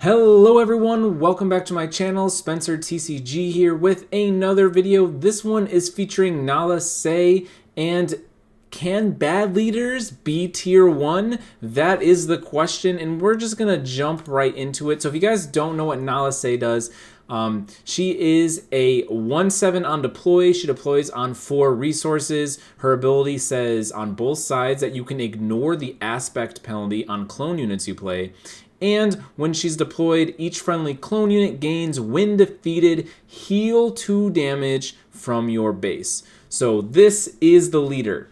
Hello everyone, welcome back to my channel. Spencer TCG here with another video. This one is featuring Nala Se, and can bad leaders be tier 1? That is the question, and we're just gonna jump right into it. So if you guys don't know what Nala Se does, she is a 1/7 on deploy. She deploys on 4 resources. Her ability says on both sides that you can ignore the aspect penalty on clone units you play. And when she's deployed, each friendly clone unit gains, when defeated, heal 2 damage from your base. So this is the leader.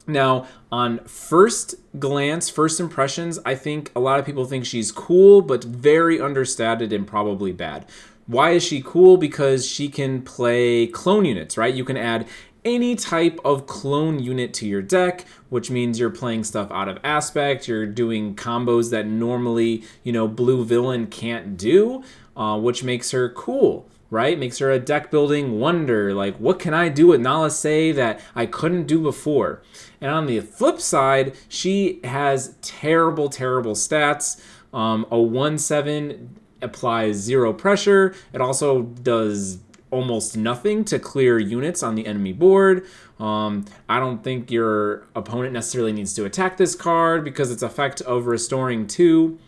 Now, on first glance, first impressions, I think a lot of people think she's cool, but very understated and probably bad. Why is she cool? Because she can play clone units, right? You can add any type of clone unit to your deck, which means you're playing stuff out of aspect, you're doing combos that normally, blue villain can't do, which makes her cool, right? Makes her a deck building wonder. Like, what can I do with Nala Se that I couldn't do before? And on the flip side, she has terrible stats. A 1/7 applies 0 pressure. It also does almost nothing to clear units on the enemy board. I don't think your opponent necessarily needs to attack this card because its effect of restoring 2,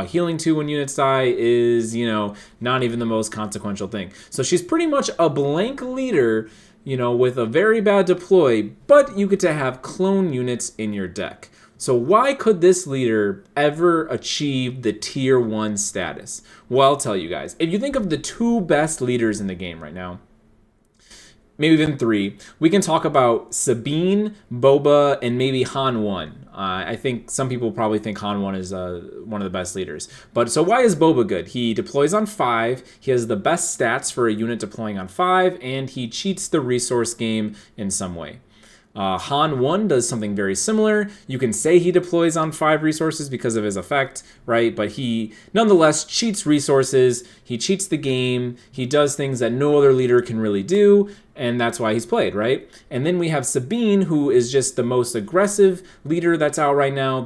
healing 2 when units die is, not even the most consequential thing. So she's pretty much a blank leader, with a very bad deploy, but you get to have clone units in your deck. So why could this leader ever achieve the tier 1 status? Well, I'll tell you guys. If you think of the 2 best leaders in the game right now, maybe even 3, we can talk about Sabine, Boba, and maybe Han 1. I think some people probably think Han 1 is one of the best leaders. But so why is Boba good? He deploys on 5, he has the best stats for a unit deploying on 5, and he cheats the resource game in some way. Han 1 does something very similar. You can say he deploys on 5 resources because of his effect, right? But he nonetheless cheats resources, he cheats the game, he does things that no other leader can really do, and that's why he's played, right? And then we have Sabine, who is just the most aggressive leader that's out right now.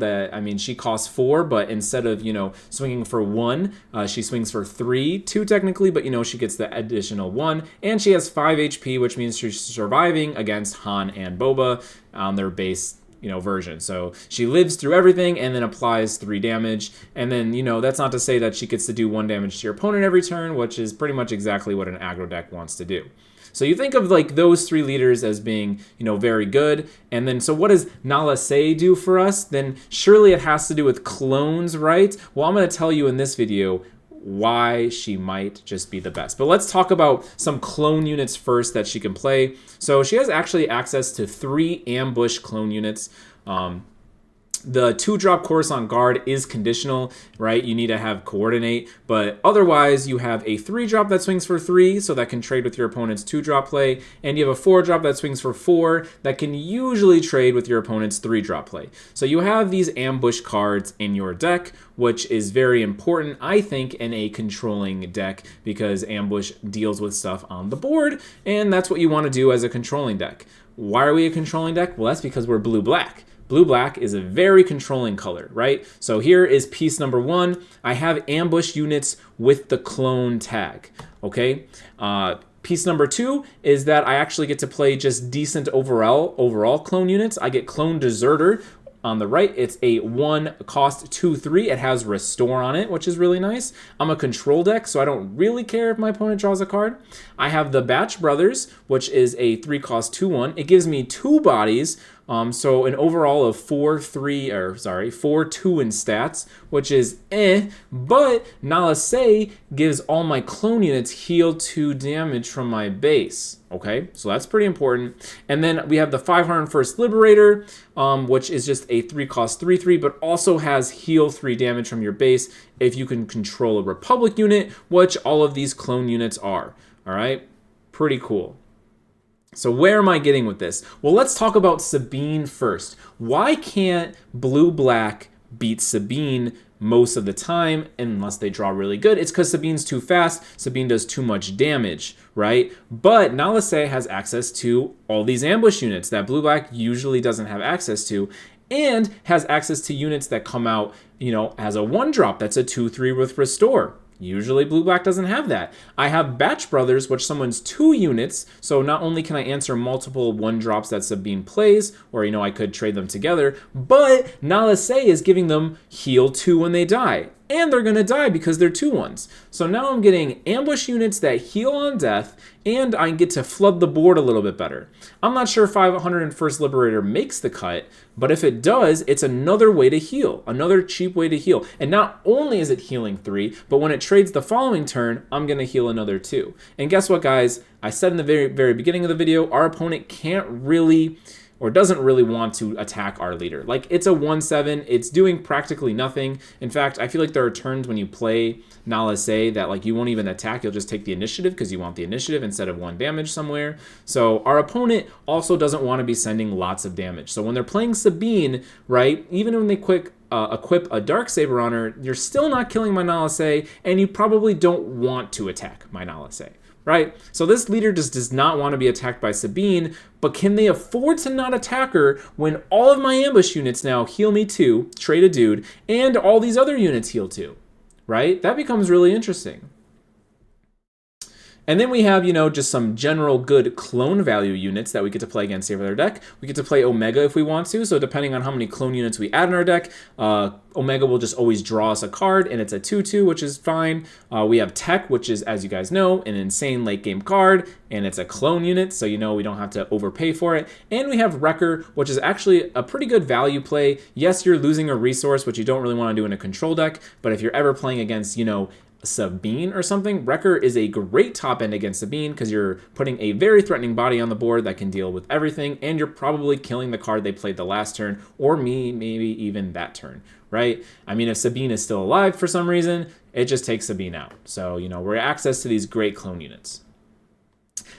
She costs 4, but instead of, swinging for 1, she swings for 3, 2 technically, but, she gets the additional 1, and she has 5 HP, which means she's surviving against Han and Boba on their base version. So she lives through everything and then applies 3 damage. And then, that's not to say that she gets to do 1 damage to your opponent every turn, which is pretty much exactly what an aggro deck wants to do. So you think of like those 3 leaders as being, very good. And then, so what does Nala Se do for us? Then surely it has to do with clones, right? Well, I'm going to tell you in this video why she might just be the best. But let's talk about some clone units first that she can play. So she has actually access to 3 ambush clone units. The 2-drop Coruscant Guard is conditional, right? You need to have coordinate, but otherwise you have a 3-drop that swings for 3, so that can trade with your opponent's 2-drop play, and you have a 4-drop that swings for 4 that can usually trade with your opponent's 3-drop play. So you have these ambush cards in your deck, which is very important, I think, in a controlling deck, because ambush deals with stuff on the board, and that's what you want to do as a controlling deck. Why are we a controlling deck? Well, that's because we're blue-black. Blue-black is a very controlling color, right? So here is piece number 1. I have ambush units with the clone tag, okay? Piece number 2 is that I actually get to play just decent overall clone units. I get Clone Deserter. On the right, it's a 1 cost 2/3. It has Restore on it, which is really nice. I'm a control deck, so I don't really care if my opponent draws a card. I have the Batch Brothers, which is a 3 cost 2/1. It gives me 2 bodies, so an overall of 4, 2 in stats, which is but Nala Se gives all my clone units heal 2 damage from my base. Okay, so that's pretty important. And then we have the 501st Liberator, which is just a 3 cost 3/3, but also has heal 3 damage from your base if you can control a Republic unit, which all of these clone units are. All right, pretty cool. So where am I getting with this? Well, let's talk about Sabine first. Why can't blue-black beat Sabine most of the time unless they draw really good? It's because Sabine's too fast. Sabine does too much damage, right? But Nala Se has access to all these ambush units that blue-black usually doesn't have access to. and has access to units that come out, as a 1-drop that's a 2/3 with Restore. Usually blue-black doesn't have that. I have Batch Brothers, which summons 2 units, so not only can I answer multiple 1-drops that Sabine plays, or I could trade them together, but Nala Se is giving them heal 2 when they die. And they're gonna die because they're 2/1s. So now I'm getting ambush units that heal on death, and I get to flood the board a little bit better. I'm not sure if 501st Liberator makes the cut, but if it does, it's another way to heal, another cheap way to heal. And not only is it healing 3, but when it trades the following turn, I'm gonna heal another 2. And guess what, guys? I said in the very, very beginning of the video, our opponent can't really, or doesn't really want to attack our leader. Like, it's a 1/7, it's doing practically nothing. In fact, I feel like there are turns when you play Nala Se that like you won't even attack, you'll just take the initiative because you want the initiative instead of 1 damage somewhere. So our opponent also doesn't want to be sending lots of damage. So when they're playing Sabine, right, even when they equip a Darksaber on her, you're still not killing my Nala Se, and you probably don't want to attack my Nala Se. Right? So this leader just does not want to be attacked by Sabine, but can they afford to not attack her when all of my ambush units now heal me 2, trade a dude, and all these other units heal 2? Right? That becomes really interesting. And then we have, just some general good clone value units that we get to play against here with our deck. We get to play Omega if we want to, so depending on how many clone units we add in our deck, Omega will just always draw us a card, and it's a 2/2, which is fine. We have Tech, which is, as you guys know, an insane late game card, and it's a clone unit, so we don't have to overpay for it. And we have Wrecker, which is actually a pretty good value play. Yes, you're losing a resource, which you don't really want to do in a control deck, but if you're ever playing against, Sabine or something, Wrecker is a great top end against Sabine because you're putting a very threatening body on the board that can deal with everything, and you're probably killing the card they played the last turn, or maybe even that turn, right? I mean, if Sabine is still alive for some reason, it just takes Sabine out. So, we're access to these great clone units.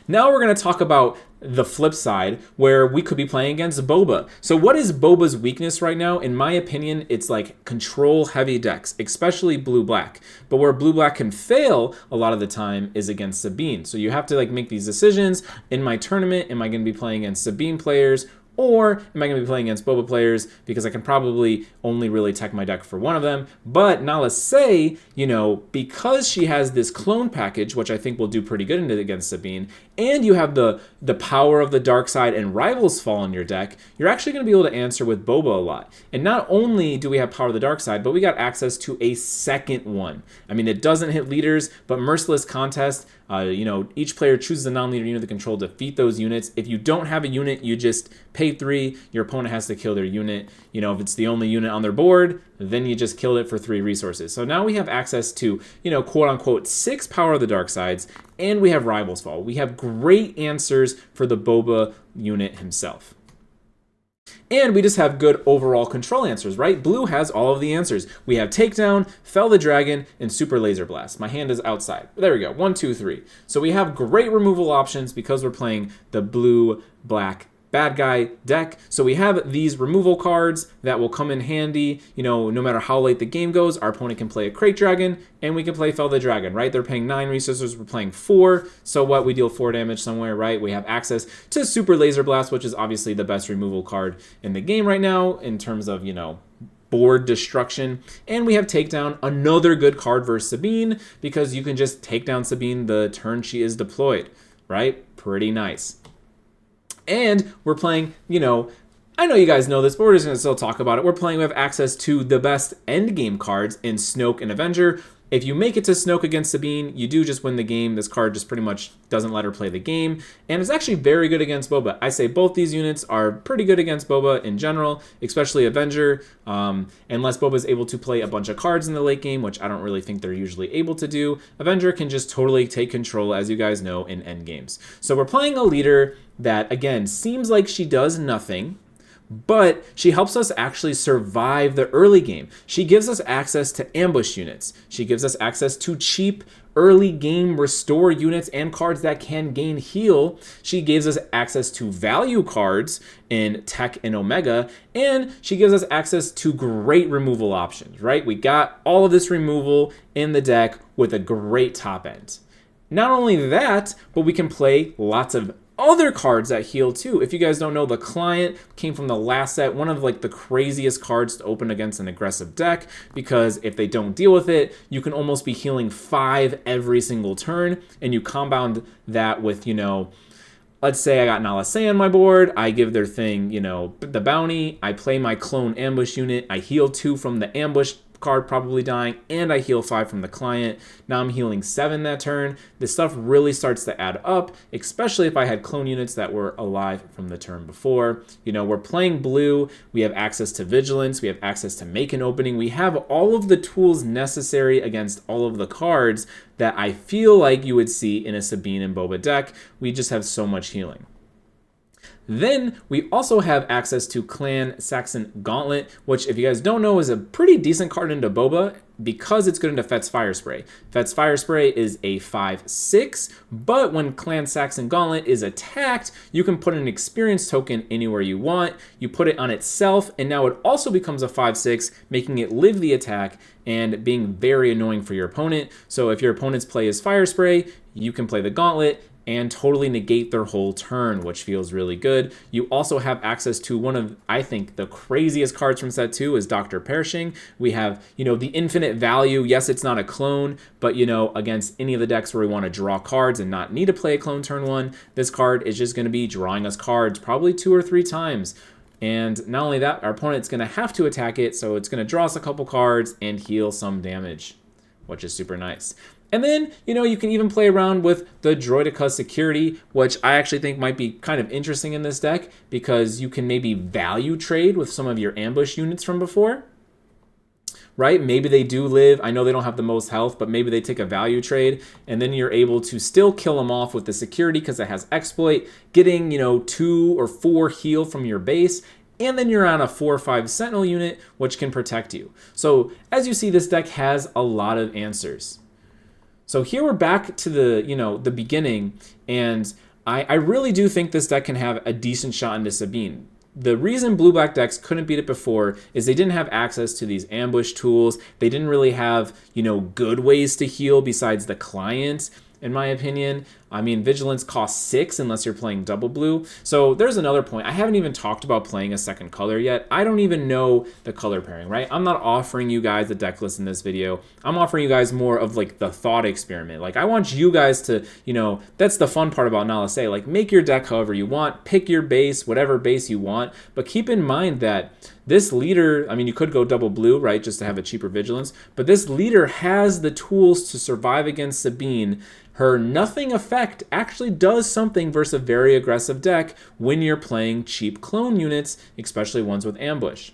Now we're going to talk about the flip side, where we could be playing against Boba. So what is Boba's weakness right now? In my opinion, it's like control-heavy decks, especially blue-black. But where blue-black can fail a lot of the time is against Sabine. So you have to make these decisions. In my tournament, am I going to be playing against Sabine players, or am I going to be playing against Boba players? Because I can probably only really tech my deck for one of them. But Nala Se, because she has this clone package, which I think will do pretty good against Sabine, and you have the power of the dark side and Rivals Fall in your deck, you're actually going to be able to answer with Boba a lot. And not only do we have power of the dark side, but we got access to a second one. I mean, it doesn't hit leaders, but Merciless Contest, each player chooses a non-leader unit to control to defeat those units. If you don't have a unit, you just pay 3. Your opponent has to kill their unit. If it's the only unit on their board, then you just killed it for 3 resources. So now we have access to, quote-unquote 6 power of the dark sides, and we have Rivals Fall. We have great answers for the Boba unit himself. And we just have good overall control answers, right? Blue has all of the answers. We have Takedown, Fell the Dragon, and Super Laser Blast. My hand is outside. There we go. 1, 2, 3. So we have great removal options because we're playing the blue-black bad guy deck. So we have these removal cards that will come in handy. No matter how late the game goes, our opponent can play a Crate Dragon, and we can play Fell the Dragon, right? They're paying 9 resources, we're playing 4. So what? We deal 4 damage somewhere, right? We have access to Super Laser Blast, which is obviously the best removal card in the game right now in terms of, board destruction. And we have Takedown, another good card versus Sabine, because you can just take down Sabine the turn she is deployed, right? Pretty nice. And we're playing, I know you guys know this, but we're just going to still talk about it. We have access to the best endgame cards in Snoke and Avenger. If you make it to Snoke against Sabine, you do just win the game. This card just pretty much doesn't let her play the game. And it's actually very good against Boba. I say both these units are pretty good against Boba in general, especially Avenger, unless Boba is able to play a bunch of cards in the late game, which I don't really think they're usually able to do. Avenger can just totally take control, as you guys know, in endgames. So we're playing a leader that, again, seems like she does nothing, but she helps us actually survive the early game. She gives us access to ambush units. She gives us access to cheap early game restore units and cards that can gain heal. She gives us access to value cards in Tech and Omega, and she gives us access to great removal options, right? We got all of this removal in the deck with a great top end. Not only that, but we can play lots of other cards that heal too. If you guys don't know, the Client came from the last set, one of like the craziest cards to open against an aggressive deck, because if they don't deal with it, you can almost be healing 5 every single turn, and you compound that with, you know, let's say I got Nala Se on my board, I give their thing, you know, the bounty, I play my clone ambush unit, I heal 2 from the ambush card probably dying, and I heal 5 from the Client. Now I'm healing 7 that turn. This stuff really starts to add up, especially if I had clone units that were alive from the turn before. You know, we're playing blue, we have access to Vigilance, we have access to make an opening, we have all of the tools necessary against all of the cards that I feel like you would see in a Sabine and Boba deck. We just have so much healing. Then we also have access to Clan Saxon Gauntlet, which, if you guys don't know, is a pretty decent card into Boba because it's good into Fett's Fire Spray. Fett's Fire Spray is a 5/6, but when Clan Saxon Gauntlet is attacked, you can put an experience token anywhere you want. You put it on itself, and now it also becomes a 5/6, making it live the attack and being very annoying for your opponent. So if your opponent's play is Fire Spray, you can play the Gauntlet and totally negate their whole turn, which feels really good. You also have access to one of, I think, the craziest cards from set 2 is Dr. Pershing. We have, you know, the infinite value. Yes, it's not a clone, but, you know, against any of the decks where we want to draw cards and not need to play a clone turn 1, this card is just going to be drawing us cards probably 2 or 3 times. And not only that, our opponent's going to have to attack it, so it's going to draw us a couple cards and heal some damage, which is super nice. And then, you know, you can even play around with the Droideka Security, which I actually think might be kind of interesting in this deck because you can maybe value trade with some of your ambush units from before, right? Maybe they do live. I know they don't have the most health, but maybe they take a value trade, and then you're able to still kill them off with the Security because it has Exploit, getting, you know, 2 or 4 heal from your base, and then you're on a 4 or 5 Sentinel unit, which can protect you. So as you see, this deck has a lot of answers. So here we're back to the, you know, the beginning, and I really do think this deck can have a decent shot into Sabine. The reason blue-black decks couldn't beat it before is they didn't have access to these ambush tools. They didn't really have, you know, good ways to heal besides the Client, in my opinion. I mean, Vigilance costs 6 unless you're playing double blue. So there's another point. I haven't even talked about playing a second color yet. I don't even know the color pairing, right? I'm not offering you guys the deck list in this video. I'm offering you guys more of like the thought experiment. Like I want you guys to, you know, that's the fun part about Nala Se. Like make your deck however you want, pick your base, whatever base you want, but keep in mind that this leader, I mean, you could go double blue, right, just to have a cheaper Vigilance, but this leader has the tools to survive against Sabine. Her nothing effect actually does something versus a very aggressive deck when you're playing cheap clone units, especially ones with ambush.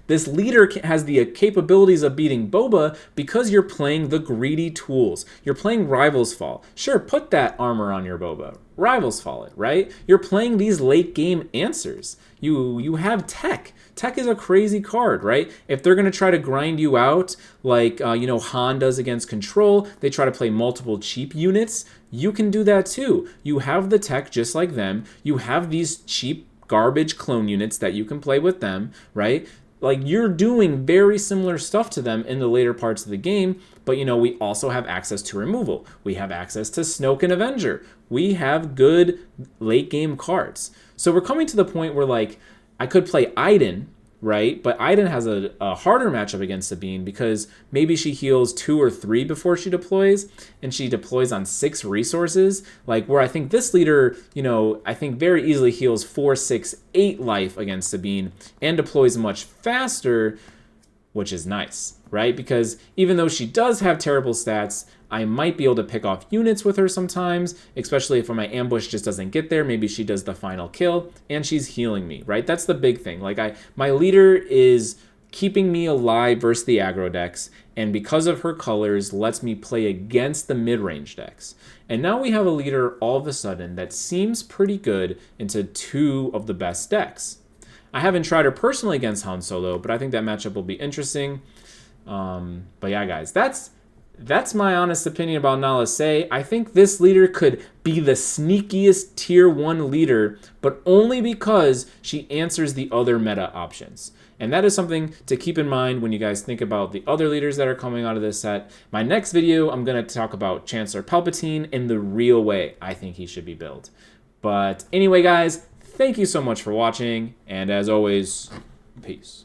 This leader has the capabilities of beating Boba because you're playing the greedy tools. You're playing Rivals Fall. Sure, put that armor on your Boba. Rivals Fall it, right? You're playing these late game answers. You have Tech. Tech is a crazy card, right? If they're going to try to grind you out like, you know, Han does against Control, they try to play multiple cheap units, you can do that too. You have the Tech just like them. You have these cheap garbage clone units that you can play with them, right? Like you're doing very similar stuff to them in the later parts of the game, but you know, we also have access to removal. We have access to Snoke and Avenger. We have good late game cards. So we're coming to the point where like I could play Iden, right? But Iden has a harder matchup against Sabine because maybe she heals 2 or 3 before she deploys, and she deploys on 6 resources, like where I think this leader, you know, I think very easily heals 4, 6, 8 life against Sabine and deploys much faster, which is nice, right? Because even though she does have terrible stats, I might be able to pick off units with her sometimes, especially if my ambush just doesn't get there. Maybe she does the final kill and she's healing me, right? That's the big thing. Like my leader is keeping me alive versus the aggro decks, and because of her colors, lets me play against the mid-range decks. And now we have a leader all of a sudden that seems pretty good into 2 of the best decks. I haven't tried her personally against Han Solo, but I think that matchup will be interesting. But yeah, guys, that's my honest opinion about Nala Se. I think this leader could be the sneakiest tier 1 leader, but only because she answers the other meta options. And that is something to keep in mind when you guys think about the other leaders that are coming out of this set. My next video, I'm going to talk about Chancellor Palpatine in the real way I think he should be built. But anyway, guys, thank you so much for watching, and as always, peace.